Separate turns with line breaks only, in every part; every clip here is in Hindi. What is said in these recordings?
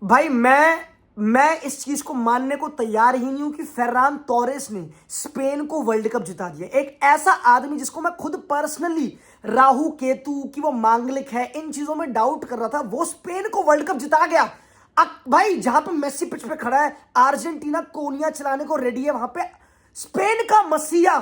भाई मैं इस चीज को मानने को तैयार ही नहीं हूं कि फेरान टोरेस ने स्पेन को वर्ल्ड कप जिता दिया। एक ऐसा आदमी जिसको मैं खुद पर्सनली राहु केतु की वो मांगलिक है इन चीजों में डाउट कर रहा था, वो स्पेन को वर्ल्ड कप जिता गया। भाई जहां पे मेसी पिच पे खड़ा है, अर्जेंटीना कोनिया चलाने को रेडी है, वहां पे स्पेन का मसीहा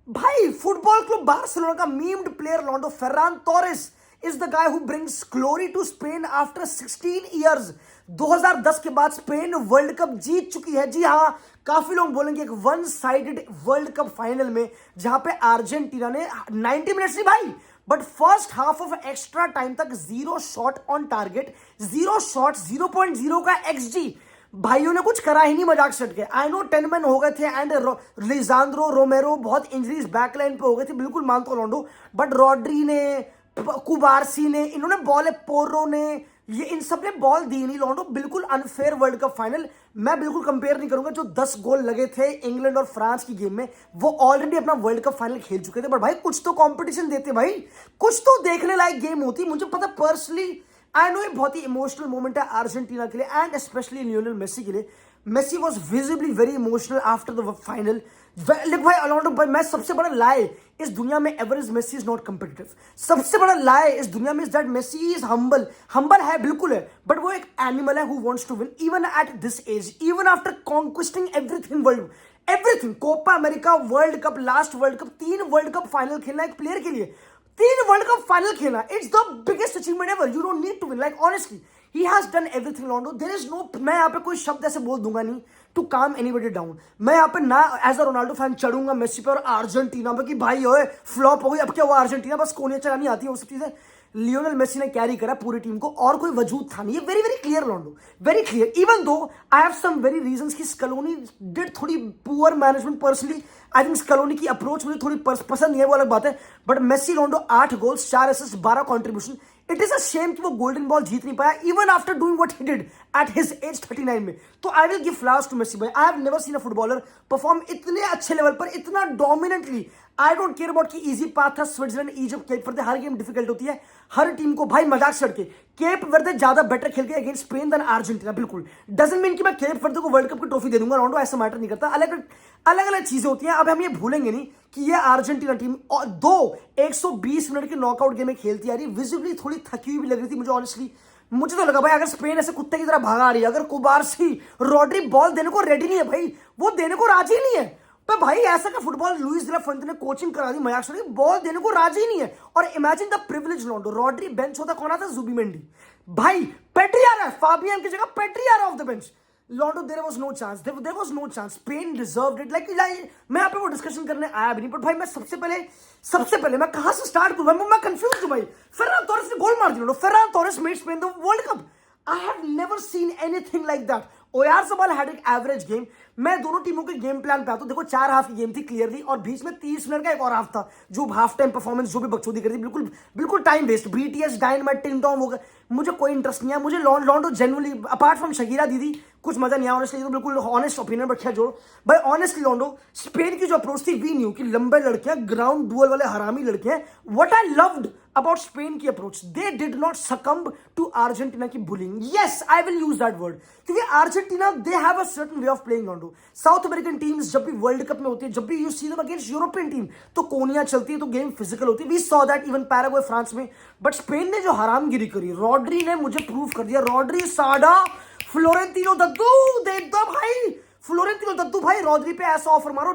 भाई फुटबॉल क्लब बार्सिलोना का मीम्ड प्लेयर लॉन्डो Ferran Torres is the guy who brings glory to Spain after 16 years। 2010 के बाद स्पेन वर्ल्ड कप जीत चुकी है। जी हाँ, काफी लोग बोलेंगे एक one sided world Cup final में जहां पे अर्जेंटीना ने 90 मिनट्स नहीं भाई, but first half of extra time तक 0 शॉट ऑन टारगेट, 0 शॉट, 0.0 का XG। भाइयों ने कुछ करा ही नहीं, मजाक सट के। आई नो 10 मैन हो गए थे एंड लिजांद्रो रोमेरो बहुत इंजरीज बैकलाइन पे हो गए थे, बिल्कुल मानता हूं लॉन्डो, बट रॉड्री ने, कुबारसी ने, इन्होंने बॉल, पोरो ने, ये इन सब ने बॉल दी नहीं लॉन्डो। बिल्कुल अनफेयर वर्ल्ड कप फाइनल। मैं बिल्कुल कंपेयर नहीं करूंगा। जो 10 गोल लगे थे इंग्लैंड और फ्रांस की गेम में, वो ऑलरेडी अपना वर्ल्ड कप फाइनल खेल चुके थे। बट भाई कुछ तो कंपटीशन देते भाई, कुछ तो देखने लायक गेम होती। मुझे पता पर्सनली, आई नो ये बहुत ही इमोशनल मोमेंट है अर्जेंटीना के लिए एंड स्पेशली लियोनेल मेसी के लिए। Messi was visibly very emotional after the final. लिख भाई अलाउंड भाई, मैं सबसे बड़ा लाए इस दुनिया में ever is Messi is not competitive. सबसे बड़ा लाए इस दुनिया में is that Messi is humble. Humble है, बिल्कुल है, बट वो एक एनिमल है who wants to win even at this age, even after conquesting everything world, everything, Copa America, World Cup, last World Cup, 3 World Cup final खेलना एक प्लेयर के लिए, 3 वर्ल्ड कप फाइनल खेलना, it's the biggest achievement ever. You don't need to win, like honestly he has done everything लॉन्डो। देयर इज नो, मैं यहाँ पे कोई शब्द ऐसे बोल दूंगा नहीं टू काम एनीबॉडी डाउन। मैं यहाँ पे ना एज अ रोनाल्डो फैन चढ़ूंगा मेसी पे और अर्जेंटीना पे कि भाई ओए फ्लॉप हो गई, अब क्या हुआ अर्जेंटीना, बस कोने चलानी आती है, वो सब चीजें। लियोनेल मेसी ने कैरी करा पूरी टीम को और कोई वजूद था नहीं। ये वेरी वेरी क्लियर लॉन्डो, very clear. Even though I have some very reasons कि स्कलोनी डिड थोड़ी poor management personally. I think Scaloni की अप्रोच मुझे थोड़ी पसंद नहीं है, वो अलग बात है। बट मेसी लॉन्डो 8 goals, 4 assist, 12 contribution. It is a shame कि वो गोल्डन बॉल जीत नहीं पाया even after doing what he did at his age 39 में। तो I will give flowers to Messi भाई। I have never seen a footballer perform इतने अच्छे लेवल पर, इतना dominantly. I don't care about कि इजी पाथ था, स्विट्जरलैंड, इजिप्ट, केप वर्दे, हर गेम डिफिकल्ट होती है हर टीम को भाई। मजाक छड़ के केप वर्दे ज्यादा बेटर खेल के अगेंस्ट स्पेन देन अर्जेंटीना, बिल्कुल डजंट मीन कि मैं केप वर्दे को वर्ल्ड कप की ट्रॉफी दे दूंगा लॉन्डो, ऐसा मैटर नहीं करता। अलग अलग चीजें होती हैं। अब हम ये भूलेंगे नहीं कि ये अर्जेंटीना टीम और 120 मिनट की नॉकआउट गेम में खेलती आ रही, विजिबली थोड़ी थकी हुई भी लग रही थी मुझे ऑनेस्टली। मुझे तो लगा भाई अगर स्पेन ऐसे कुत्ते की तरह भागा रही है, अगर कुबारसी, रॉड्री बॉल देने को रेडी नहीं है भाई, वो देने को राजी नहीं है, तो भाई ऐसा का फुटबॉल लुइस दे ला फुएंटे ने कोचिंग करा दी, मजाक छोड़, बॉल देने को राजी नहीं है। और इमेजिन द प्रिविलेज लॉन्डो, रॉड्री बेंच होता, कौन आता, जुबिमेंडी भाई, पेड्री आ रहा है, फाबियन की जगह पेड्री आ रहा है ऑफ द बेंच। लॉन्डो there was no chance, there was no chance, Spain deserved it. Like मैं यहाँ पे वो डिस्कशन करने आया भी नहीं, बट भाई मैं सबसे पहले मैं कहां से स्टार्ट करूं, मैं कंफ्यूज हूं भाई। फेरान टोरेस ने गोल मार दिया, Ferran Torres made Spain the world cup. I have never seen anything like that। ओयारज़ाबाल had an average game। मैं दोनों टीमों के गेम प्लान पे आता हूं। देखो 4 हाफ की गेम थी क्लियरली, और बीच में 30 मिनट का एक और हाफ था जो हाफ टाइम परफॉर्मेंस जो भी बकचोदी कर दी, बिल्कुल टाइम वेस्ट। BTS, डायनामाइट, टिंग टॉम हो गए, मुझे कोई इंटरेस्ट नहीं है। मुझे लॉन्डो जेन्युइनली अपार्ट फ्रॉम शकीरा दीदी कुछ मजा नहीं आया ऑनेस्टली, तो बिल्कुल ऑनेस्ट ओपिनियन रखा जो भाई। ऑनेस्टली लॉन्डो स्पेन की जो अप्रोच थी, वी न्यू कि लंबे लड़के हैं, ग्राउंड डुअल वाले हरामी लड़के हैं। What I loved about Spain की approach, they did not succumb to Argentina की bullying. Yes, I will use that word, क्योंकि Argentina they have a certain way of playing लॉन्डो। साउथ अमेरिकन टीम्स जब भी वर्ल्ड कप में होती है, जब भी you see them against European team, तो कोनियां चलती है, तो गेम फिजिकल होती है। We saw that even Paraguay, France में। बट स्पेन ने जो हरामगिरी करी, रॉड्री ने मुझे प्रूव कर दिया। रॉड्री, साडा, फ्लोरेंटिनो दद्दू, देख दो भाई, फ्लोरेंटिनो दद्दू भाई, रॉड्री पे ऐसा ऑफर मारो,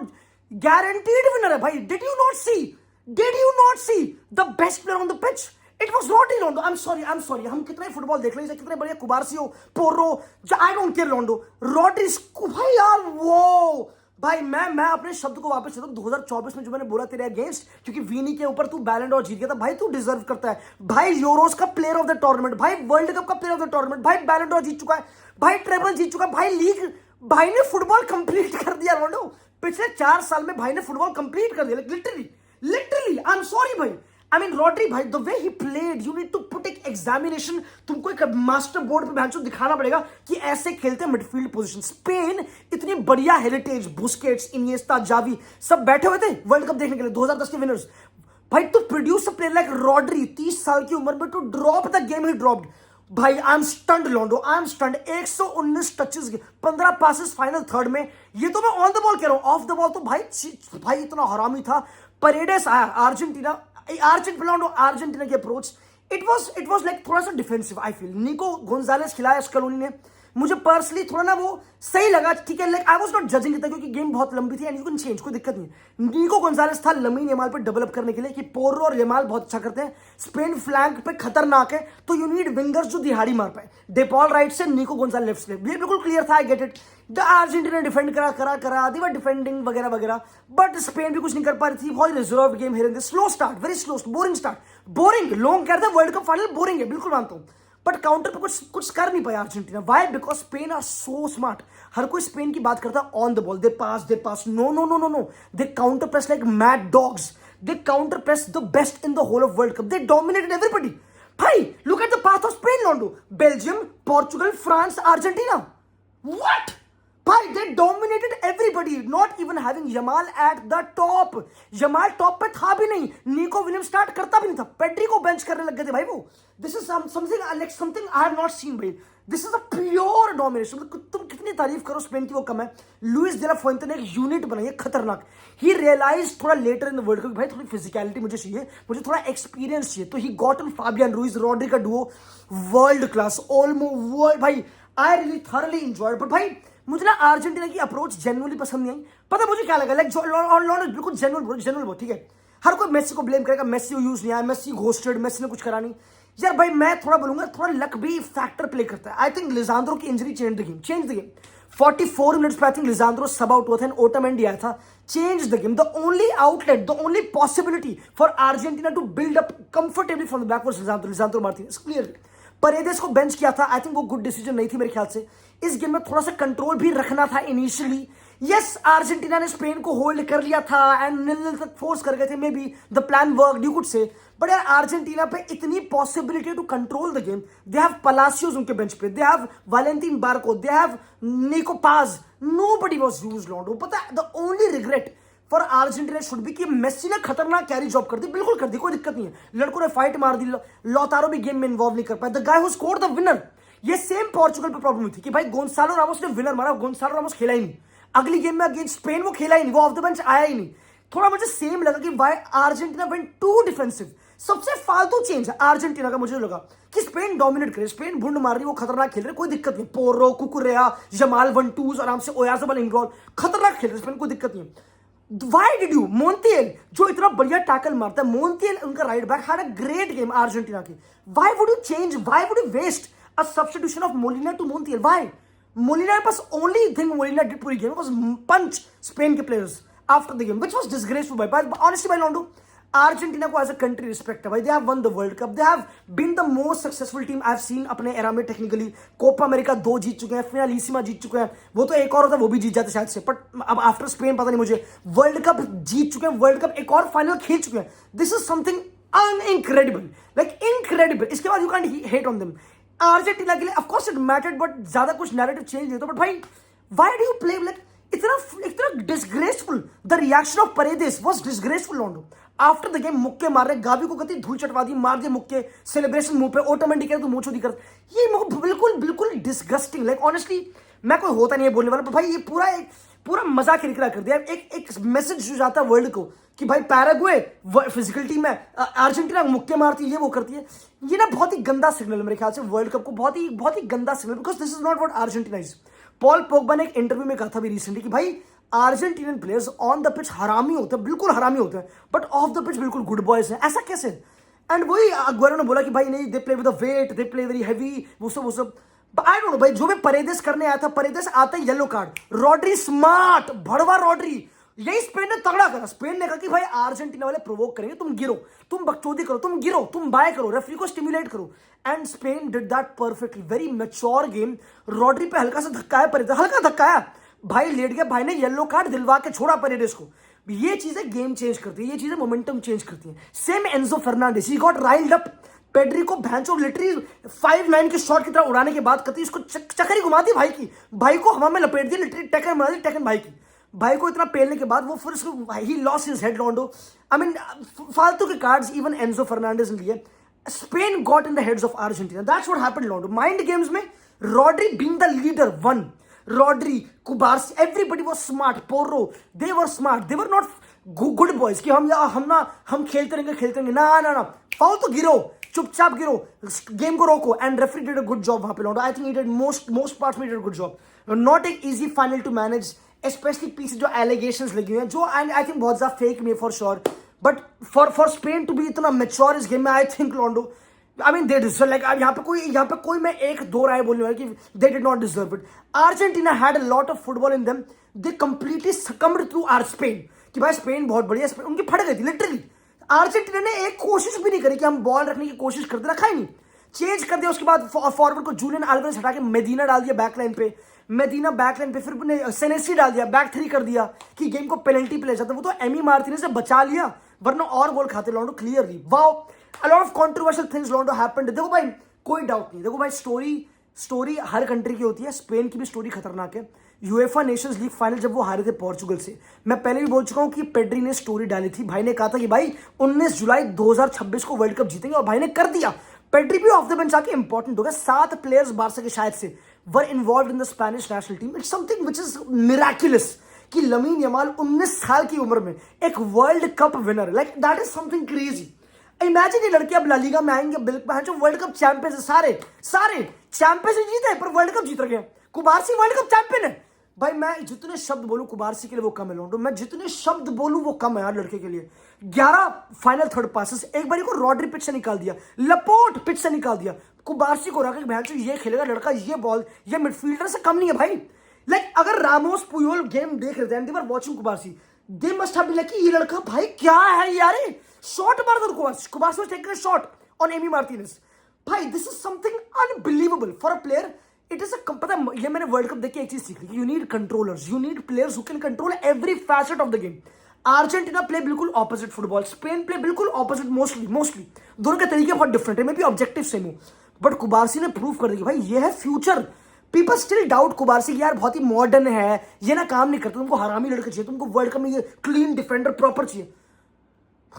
गारंटीड विनर है भाई। Did you not see the best player on the pitch? It was not in लॉन्डो। आई एम सॉरी, हम कितना ही फुटबॉल देख लेंगे, कितने बढ़िया कुबारसी हो, पोरो, आई डोंट केयर लॉन्डो, रॉड्री भाई यार, वो भाई मैं अपने शब्द को वापस लेता हूं। 2024 में जो मैंने बोला तेरे अगेंस्ट, क्योंकि वीनी के ऊपर तू बैलेंड और जीत गया था भाई, तू डिजर्व करता है भाई। यूरोस का प्लेयर ऑफ द टूर्नामेंट भाई, वर्ल्ड कप का प्लेयर ऑफ द टूर्नामेंट भाई, बैलेंड और जीत चुका है भाई, ट्रेबल जीत चुका है भाई, लीग भाई ने फुटबॉल कंप्लीट कर दिया लॉन्डो। पिछले 4 साल में भाई ने फुटबॉल कंप्लीट कर दिया, लिटरली आई एम सॉरी भाई। आई मीन रॉड्री भाई, the way he played, you need to put एक एग्जामिनेशन, तुमको एक मास्टर बोर्ड पे भैंचो दिखाना पड़ेगा कि ऐसे खेलते हैं मिडफील्ड पोजीशन। स्पेन इतनी बढ़िया हेरिटेज, बुस्केट्स, इनिएस्टा, जावी सब बैठे हुए थे वर्ल्ड कप देखने के लिए, 2010 के विनर्स भाई। To produce a player like Rodri 30 साल की उम्र में, to drop the game he dropped, भाई आई एम स्टंड लोंडो, I am stunned. 119 touches, 15 passes final third में। ये तो मैं ऑन द बॉल कह रहा हूं, ऑफ द बॉल तो भाई इतना हरामी था। परेडेस आया, अर्जेंटीना, अर्जेंटीना की अप्रोच इट वाज लाइक थोड़ा सा डिफेंसिव। आई फील निको गोंजालेस खिलाया स्कलोनी ने, मुझे पर्सनली थोड़ा ना वो सही लगा, ठीक है। Like I was not judging it क्योंकि गेम बहुत लंबी थी एंड यू कैन चेंज, कोई दिक्कत नहीं। निको गोंजालेस था लमीन यमाल पे डेवलप करने के लिए कि पोर्रो और यमाल बहुत अच्छा करते हैं, स्पेन फ्लैंक पे खतरनाक है, तो यू नीड विंगर्स जो दिहाड़ी मार पाए। डेपॉल राइट से, निको गोंजालेस लेफ्ट से, ये बिल्कुल क्लियर था, I get it. The Argentina defend करा दे वर डिफेंडिंग वगैरह वगैरह, बट स्पेन भी कुछ नहीं कर पा रही थी। बहुत रिजर्व गेम हेरे थे, slow start, very slow, boring start, boring. लोग कहते हैं वर्ल्ड कप फाइनल बोरिंग है, बिल्कुल मानता हूं, बट काउंटर पे कुछ कर नहीं पाया Argentina. Why? Because Spain are so smart. हर कोई स्पेन की बात करता है on the ball, they pass, no no no no no, they counter press like mad dogs, they counter press the best in the whole of World cup, they dominated everybody. भाई look at the path of Spain लोंडो, Belgium, Portugal, France, Argentina, what भाई, they dominated everybody, not even having Yamal at the top. Yamal top पे था भी नहीं, निको विलियम स्टार्ट करता भी नहीं था, पेड्री को बेंच करने लग गए थे भाई वो। This is something I have not seen भाई, this is a pure domination. तुम कितनी तारीफ करो स्पेन की वो कम है। लुइस दे ला फुएंटे ने एक यूनिट बनाई है खतरनाक। ही रियलाइज थोड़ा later in the world cup भाई थोड़ी फिजिकलिटी मुझे चाहिए, मुझे थोड़ा एक्सपीरियंस चाहिए, तो he got in Fabian Ruiz, Rodri का duo world class, almost world. भाई I really thoroughly enjoyed, but भाई मुझे ना अर्जेंटीना की अप्रोच जेन्युइनली पसंद नहीं आई। पता मुझे क्या लगा, लाइक बिल्कुल जेन्युइन, ठीक है। हर कोई मेसी को ब्लेम करेगा, मेसी को यूज नहीं आया, मेसी घोस्टेड, मेसी ने कुछ करा नहीं। यार भाई मैं थोड़ा बोलूंगा, थोड़ा लक भी फैक्टर प्ले करता है। आई थिंक लिजांद्रो की injury change the game. 44 minutes पे आई थिंक लिजांद्रो सब आउट हुआ था, ओटामेंडी आया था, change the game. The only outlet, the only possibility for Argentina to build up comfortably from the back was Lisandro Martinez, clear. Paredes को बेंच किया था, आई थिंक वो गुड डिसीजन नहीं थी मेरे ख्याल से। इस गेम में थोड़ा सा कंट्रोल भी रखना था इनिशियली। यस अर्जेंटीना ने स्पेन को होल्ड कर लिया था एंड 0-0 तक फोर्स कर गए थे, maybe the plan work, you could say. But यार अर्जेंटीना पे इतनी possibility to control the game, they have Palacios उनके बेंच पे, they have Valentin Barco, they have Nico Paz, nobody was used Londo. पता है the only regret for Argentina should be कि मेसी ने खतरनाक कैरी जॉब कर दी, बिल्कुल कर दी, कोई दिक्कत नहीं है। लड़कों ने फाइट मार दी, लौतारो भी गेम में इन्वॉल्व नहीं कर पाया, the guy who scored the winner. ये सेम पोर्चुगल पे प्रॉब्लम थी कि भाई गोंसालो रामोस ने विनर मारा, गोंसालो रामोस खेला ही नहीं। अगली गेम में अगेंस्ट स्पेन वो खेला ही नहीं, वो ऑफ द बेंच आया ही नहीं। थोड़ा मुझे सेम लगा कि why Argentina went to defensive. सबसे फालतू चेंज है अर्जेंटीना का मुझे लगा कि स्पेन डोमिनेट करे, स्पेन भुंड मार रही, वो खतरनाक खेल रहे, कोई दिक्कत नहीं। पोर्रो, कुकुरेया, जमाल 1-2 आराम से, ओयारज़ाबाल इनवॉल्व, खतरनाक खेल रहे स्पेन, कोई दिक्कत नहीं है। Why did you? मोंटियल जो इतना बढ़िया टैकल मारता है, मोंटियल उनका right back had a great game Argentina की। Why would you change? Why would you waste a substitution of Molina to Montiel? Why? Molina के पास only thing Molina did पूरी गेम was punch Spain के players after the game, which was disgraceful by honestly by Londo. Argentina को एज अ कंट्री रिस्पेक्ट है भाई, they have won the world cup, they have been the most successful team I have seen अपने एरा में टेक्निकली। कोपा अमेरिका 2 जीत चुके हैं, फिनालिसिमा जीत चुके हैं, वो तो एक और होता वो भी जीत जाते शायद से, बट अब आफ्टर स्पेन पता नहीं मुझे, वर्ल्ड कप जीत चुके हैं, वर्ल्ड कप एक और फाइनल खेल चुके हैं। This is something incredible, like incredible. इसके बाद you can't hate on them. Argentina के लिए of course it mattered, but ज्यादा कुछ नैरेटिव चेंज नहीं होता, बट भाई why do you play like इतना disgraceful. The reaction of Paredes was disgraceful लॉन्डो आफ्टर द गेम। मुक्के मार रहे, गावी को कहती धूल चटवा दी, मार दिए मुक्के, सेलिब्रेशन मुंह पे, ओटोमेंटी करे तो मुंह चोदी कर, ये बिल्कुल बिल्कुल डिसगस्टिंग। लाइक ऑनेस्टली मैं कोई होता नहीं है बोलने वाला, पर भाई ये पूरा मजाक किरकिरा कर दिया। एक मैसेज जो जाता है वर्ल्ड को कि भाई पैराग्वे फिजिकल टीम है, अर्जेंटीना मुक्के मारती है, ये वो करती है, ये ना बहुत ही गंदा सिग्नल मेरे ख्याल से वर्ल्ड कप को, बहुत ही गंदा signal, because this is not what Argentina is. Paul Pogba ने एक इंटरव्यू में कहा था भी रिसेंटली कि भाई Argentinian players on the pitch हरामी होते हैं, बिल्कुल हरामी होते हैं, बट ऑफ द पिच बिल्कुल गुड बॉयज हैं। ऐसा कैसे? एंड वही अग्वारो ने बोला कि भाई नहीं, they play with the weight, they play very heavy, वो सब आई डोंट नो भाई। जो भी परेदेस करने आया था, परेदेस आता है येलो कार्ड। रॉड्री स्मार्ट, भड़वा रॉड्री, यही स्पेन ने तगड़ा करा। स्पेन ने कहा कि भाई अर्जेंटीना वाले प्रोवोक करेंगे, तुम गिरो, तुम बकचोदी करो, तुम गिरो, तुम बाय करो, रेफरी को स्टिमुलेट करो, and Spain did that perfectly. Very mature game. Rodri पे हल्का सा धक्का है, परेदेस हल्का धक्का है, भाई लेट गया, भाई ने येलो कार्ड दिलवा के छोड़ा परेदेस को। ये चीजें गेम चेंज करती है, ये चीजें मोमेंटम चेंज करती है। Same Enzo Fernandez, he got riled up. Pedri को भैंचो लिटरली 5-9 के शॉट की तरह उड़ाने के बाद कहती इसको चक्करी घुमा दी भाई की, भाई को हवा में लपेट दी, लिटरली टेकन बना दी, टेकन भाई की। भाई को इतना पेलने के बाद वो फिर उसको ही लॉस हिज हेड लॉन्डो। आई मीन फालतू के कार्ड्स इवन एंजो फर्नांडिस ने लिए। Spain got in the heads of Argentina. That's what happened, Londo. Mind games में Rodri being the leader won. Rodri, Kubarsi, everybody was smart. Porro, they were smart. They were not good boys कि हम खेलते रहेंगे ना फाउल तो गिरो, चुपचाप गिरो, गेम को रोको. And referee did a good job वहां पे, लौंडो. I think he did most parts में did a good job. Not एक easy final to manage, specially पीछे जो एलिगेशंस लगी हुई हैं, जो एंड आई थिंक बहुत ज्यादा फेक में for sure. But for Spain to be इतना मेच्योर इस गेम में, आई थिंक लॉन्डो, I mean they deserve. Like यहाँ पे कोई मैं एक दो राय बोलने वाला कि they did not deserve it. Argentina had a lot of football in them. They completely succumbed through are Spain कि भाई स्पेन बहुत बढ़िया. स्पेन उनकी फट गई थी लिटरली. अर्जेंटीना ने एक कोशिश भी नहीं करी कि हम बॉल रखने की कोशिश करते, रखा ही नहीं. चेंज कर दिया उसके बाद फॉरवर्ड को जूलियन अल्वारेज हटा के मेदीना डाल दिया बैकलाइन पे. मेदीना बैकलाइन पे, फिर सेनेसी डाल दिया, बैक थ्री कर दिया कि गेम को पेनल्टी पे ले जाता. वो तो एमी मार्टिनेज से बचा लिया, वरना और गोल खाते लॉन्डो clearly. Wow, a lot of controversial things लॉन्डो हैपेंड. देखो भाई कोई डाउट नहीं, देखो भाई स्टोरी हर कंट्री की होती है. स्पेन की भी स्टोरी खतरनाक है. यूएफा नेशंस लीग फाइनल जब वो हारे थे पोर्चुगल से, मैं पहले भी बोल चुका हूं कि पेड्री ने स्टोरी डाली थी. भाई ने कहा था कि भाई 19 जुलाई 2026 को वर्ल्ड कप जीतेंगे, और भाई ने कर दिया. पेड्री भी ऑफ द बेंच आके इंपॉर्टेंट हो गया. 7 प्लेयर्स बारसा के शायद से were involved in the Spanish national team. It's something which is miraculous कि लमीन यमाल 19 साल की उम्र में एक World Cup winner, like that is something crazy. Imagine ये लड़के अब ला लीगा में आएंगे, बिल्कुल जो वर्ल्ड कप चैंपियंस है, सारे चैंपियंस जीते पर वर्ल्ड कप जीत रहे. कुबारसी वर्ल्ड कप चैंपियन है. भाई मैं जितने शब्द बोलूं कुबारसी के लिए वो कम है लॉन्डो. मैं जितने शब्द बोलूं वो कम है यार लड़के के लिए. 11 फाइनल थर्ड पासेस. एक बारी को रॉड्री पिच से निकाल दिया, लपोर्ट पिच से निकाल दिया. कुबारसी को रखा भैंसो ये खेलेगा लड़का, ये बॉल ये मिडफील्डर से कम नहीं है भाई. लाइक अगर रामोस पुयोल गेम देख रहे थे, they were watching Cubarsi, they must have been like ये लड़का भाई क्या है यार. शॉट मार दो Cubarsi was taking a shot on Emi Martinez. भाई this is something unbelievable for a player. It is पता है, ये मैंने वर्ल्ड कप देख के एक चीज सीखी, you need controllers, you need players who can control every facet of the game. Argentina play बिल्कुल ऑपोजिट फुटबॉल, स्पेन प्ले बिल्कुल ऑपोजिट. मोस्टली दोनों के तरीके बहुत डिफरेंट है, मे बी ऑब्जेक्टिव सेम हो, बट कुबारसी ने प्रूव कर दिया भाई ये है फ्यूचर. पीपल स्टिल डाउट कुबारसी कि यार बहुत ही मॉडर्न है, ये ना काम नहीं करता, तुमको हरामी लड़के चाहिए, तुमको वर्ल्ड कप में ये क्लीन डिफेंडर प्रॉपर चाहिए.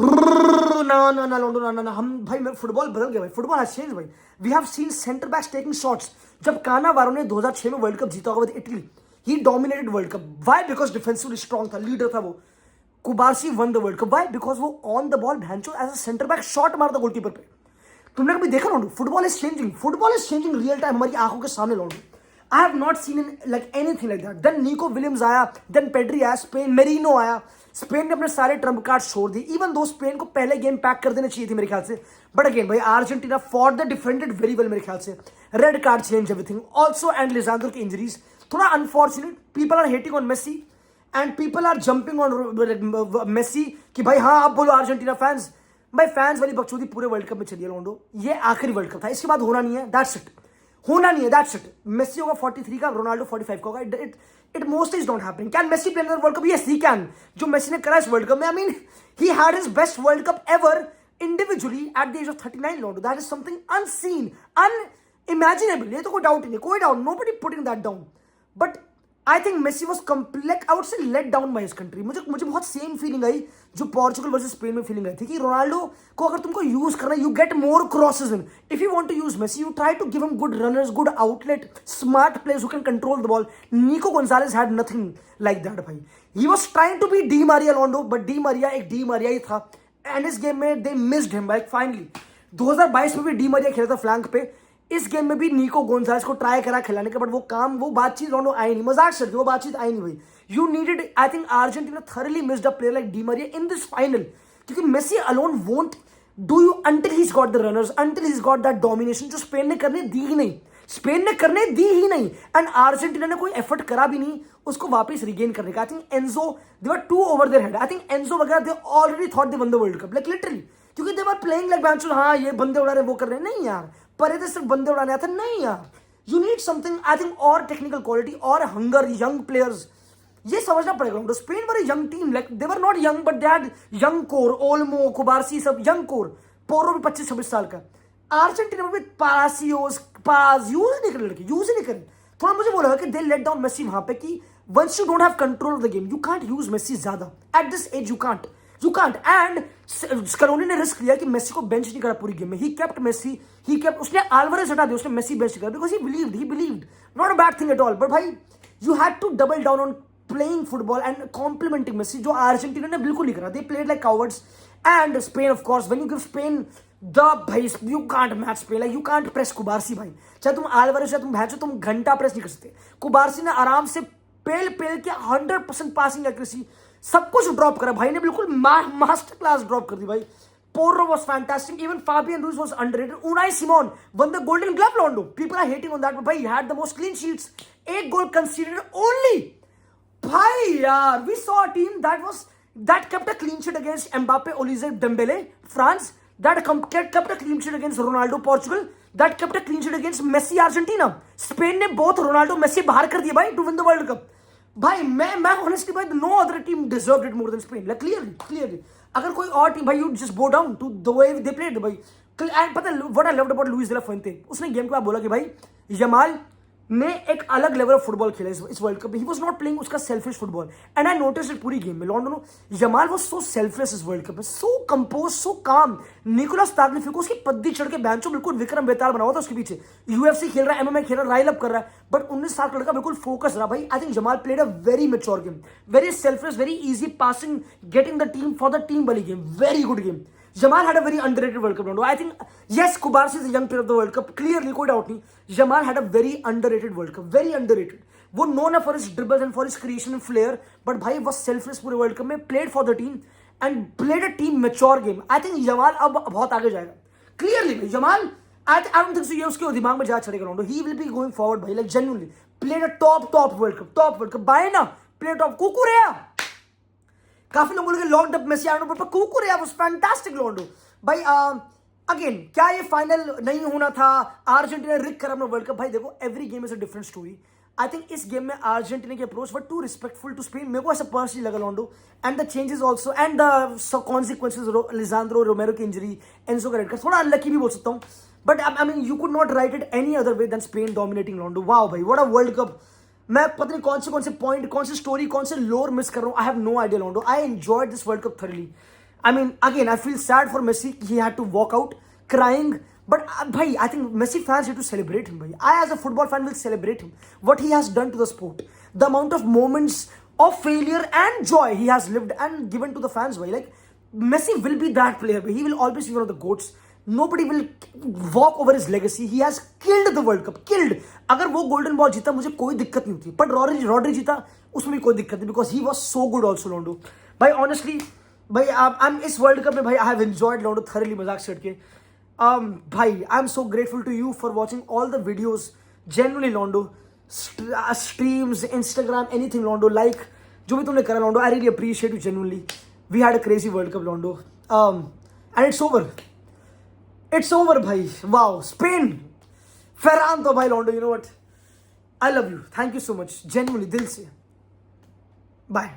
ना हम भाई फुटबॉल बदल गया भाई. फुटबॉल हैज चेंज्ड भाई. We have seen centre backs taking shots. जब कानावारो ने 2006 में वर्ल्ड कप जीता होगा with Italy, he dominated World Cup. Why? Because defensively strong था, लीडर था वो. Cubarsi won the world Cup. Why? Because वो ऑन द बॉल भैंचो as a centre back shot मारता गोलकीपर पे. तुमने कभी देखा लॉन्डो? Football is changing real time हमारी आंखों के सामने लॉन्डो. I have not seen anything like that. Then Nico Williams आया, then Pedri आया, स्पेन मेरिनो आया. स्पेन ने अपने सारे ट्रम्प कार्ड छोड़ दिए. इवन दो स्पेन को पहले गेम पैक कर देना चाहिए थी मेरे ख्याल से. बट अगेन भाई Argentina for the defended very well मेरे ख्याल से. Red card change everything also. And Lisandro की इंजरीज थोड़ा unfortunate. People are hating on Messi and people are jumping on Messi कि भाई हाँ आप बोलो अर्जेंटीना फैंस. भाई फैंस वाली बकचोदी पूरे वर्ल्ड कप में चलिए लॉन्डो. ये आखिरी वर्ल्ड कप था, इसके बाद होना नहीं है. That's it. होना नहीं है, दैट्स इट. मेसी होगा 43 का, रोनाल्डो 45 का होगा. It mostly is not happening. Can Messi play another world cup? Yes he can. जो मेसी ने करा इस वर्ल्ड कप में, I mean he had his best world cup ever individually at the age of 39 लॉन्डो. That is something unseen, unimaginable. ये तो कोई डाउट नहीं, कोई doubt, nobody putting that down. But I think Messi was complete, I would say let down by his country. मुझे बहुत सेम फीलिंग आई जो पोर्चुगल वर्सेस स्पेन में फीलिंग आई थी कि रोनाल्डो को अगर तुमको यूज करना, you get more crosses in. If you want to use Messi, you try to give him good runners, good outlet, smart players who can control the ball. Nico Gonzalez had nothing like that भाई. He was trying to be Di Maria लॉन्डो, बट डी मारिया एक डी मारिया ही था. एंड इस गेम में दे मिस्ड हिम भाई. फाइनली 2022 में भी डी मारिया खेला था फ्लैंक पे. इस गेम में भी निको गोंजालेस को ट्राई करा खिलाने का, बट वो बातचीत लॉन्डो आई नहीं. मजाक से वो बातचीत आई नहीं भाई. You needed, I think Argentina thoroughly missed a player like Di Maria in this final, क्योंकि Messi alone won't do you until he got the runners, until he got that domination जो स्पेन ने करने दी ही नहीं. एंड अर्जेंटीना ने कोई एफर्ट करा भी नहीं उसको वापस रिगेन करने का. I think Enzo they were too over their head. I think Enzo वगैरह they already thought they won the world cup, like literally, क्योंकि दे वर प्लेइंग लाइक बैंचो. हाँ ये बंदे उड़ा रहे, वो कर रहे हैं. नहीं यार, परे तो सिर्फ बंदे उड़ाने आते नहीं यार. You need something, I think, और टेक्निकल क्वालिटी और हंगर, यंग प्लेयर्स. ये समझना पड़ेगा. Spain were young team, like they were not young but they had young core. Olmo, कुबारसी सब यंग कोर. पोरो भी 25-26 साल का. अर्जेंटीना में भी पास यूज नहीं कर लड़के, यूज ही नहीं करें. थोड़ा मुझे बोला कि दे लेट डाउन मेसी वहां पे कि once you don't have control of the game, you can't use Messi ज्यादा at this age. You can't, you can't. And Scaloni ने रिस्क लिया कि मेसी को बेंच नहीं करा पूरी गेम में। He kept Messi, he kept, उसने अल्वारेज हटा दिया, उसने मेसी बेंच नहीं करा because he believed, not a bad thing at all. But भाई you had to double down on playing football and complementing Messi, जो अर्जेंटीना ने बिल्कुल नहीं करा। They played like cowards. And Spain of course, when you give Spain the भाई, you can't match Spain, like you can't press Cubarsi भाई। चाहे तुम अल्वारेज, चाहे तुम भैंचो, तुम घंटा प्रेस नहीं कर सकते। कुबारसी ने आराम से पेल के 100% पासिंग एक्यूरेसी सब कुछ ड्रॉप करा भाई ने, बिल्कुल मास्टर क्लास ड्रॉप कर दी भाई। Porro was fantastic. Even Fabian Ruiz was underrated. Unai Simon won the Golden Glove, Londo. People are hating on that, but bhai, he had the most clean sheets. 8 goal conceded only. Bhai, yaar, we saw a team that kept a clean sheet against Mbappe, Olise, Dembele, France. That kept a clean sheet against Ronaldo, Portugal. That kept a clean sheet against Messi, Argentina. Spain ने both Ronaldo, Messi बाहर कर दिए भाई to win the World Cup. भाई मैं honestly भाई, no other team deserved it more than Spain. Like clearly. अगर कोई और टीम भाई, you just go down to the way they played भाई। एंड पता है what I loved about Luis de la Fuente, उसने गेम के बाद बोला कि भाई यमाल ने एक अलग लेवल ऑफ फुटबॉल खेला इस वर्ल्ड कप में। ही वाज नॉट प्लेइंग उसका selfish football, and I noticed it पूरी गेम में। लॉन्डो यमाल वाज सो सेल्फलेस इस वर्ल्ड कप में, सो कंपोज, सो काम। निकोलस ताग्लिफिको उसकी पद्दी चढ़ के बेंचो बिल्कुल विक्रम बेताल बना हुआ था उसके पीछे। यूएफसी खेल रहा है, एमएमए खेल रहा है, राइल अप कर रहा है, बट 19 साल का लड़का बिल्कुल फोकस रहा भाई। I think Yamal played a very mature game, very selfless, very easy passing, getting the team for the team वाली game, very good game. Yamal had a very underrated World Cup, Rondo. I think, yes, Kubarsi is a young player of the World Cup. Clearly, कोई डाउट नहीं. Yamal had a very underrated World Cup. Very underrated. वो known है for his dribbles and for his creation and flair. But भाई वो selfless पूरे World Cup में played for the team and played a team mature game. I think Yamal अब बहुत आगे जाएगा. Clearly, Yamal, I don't think so. ये उसके दिमाग में जा चढ़ेगा, Rondo. He will be going forward, भाई. Like genuinely played a top World Cup. Top World Cup. भाई ना played top. कुकुरेया. काफी लोग बोलेंगे लॉन्ड अप मेसी आर्नो, पर कुकुरेया वाज फैंटास्टिक लॉन्डो भाई। अगेन क्या ये फाइनल नहीं होना था? अर्जेंटीना रिक करा अपना वर्ल्ड कप। भाई देखो, every game is a different story. I think इस गेम में अर्जेंटीना की approach were too respectful to Spain, मेरे को ऐसा पर्सनली लगा लॉन्डो। And the changes also and the consequences, Lisandro Romero की इंजरी, एंजो का थोड़ा अनलकी भी बोल सकता हूँ, but I mean you could not write it any other way than Spain dominating लॉन्डो। वाओ भाई, व्हाट अ वर्ल्ड कप। मैं पता नहीं कौन से पॉइंट, कौन से स्टोरी, कौन से लोर मिस कर रहा हूँ। आई हैव नो आइडिया लॉन्डो। I enjoyed this world cup thoroughly. I mean again I feel sad for Messi, he had to walk out crying, but भाई I think Messi fans have to celebrate him भाई। I as a football fan will celebrate him, what he has done to the sport, the amount of moments of failure and joy he has lived and given to the fans भाई। Like Messi will be that player, he will always be one of the GOATs. Nobody will walk over his legacy. He has killed the World Cup, killed. अगर वो गोल्डन बॉल जीता मुझे कोई दिक्कत नहीं होती, बट रॉड्री जीता उसमें भी कोई दिक्कत नहीं, because he was so good also लॉन्डो भाई। ऑनेस्टली भाई आई एम इस वर्ल्ड कप में भाई आई हैव एंजॉयड लॉन्डो थरली, मजाक छेड़ के। भाई I am so grateful to you for watching all the videos, genuinely लॉन्डो, स्ट्रीम्स, इंस्टाग्राम, एनीथिंग लॉन्डो, लाइक जो भी तुमने करा लॉन्डो, I really appreciate you genuinely. We had a crazy world cup लॉन्डो and it's over, it's over भाई। वाओ, स्पेन, फेरान तो भाई लॉन्डो, you know what, I love you, thank you so much, genuinely दिल से। बाय।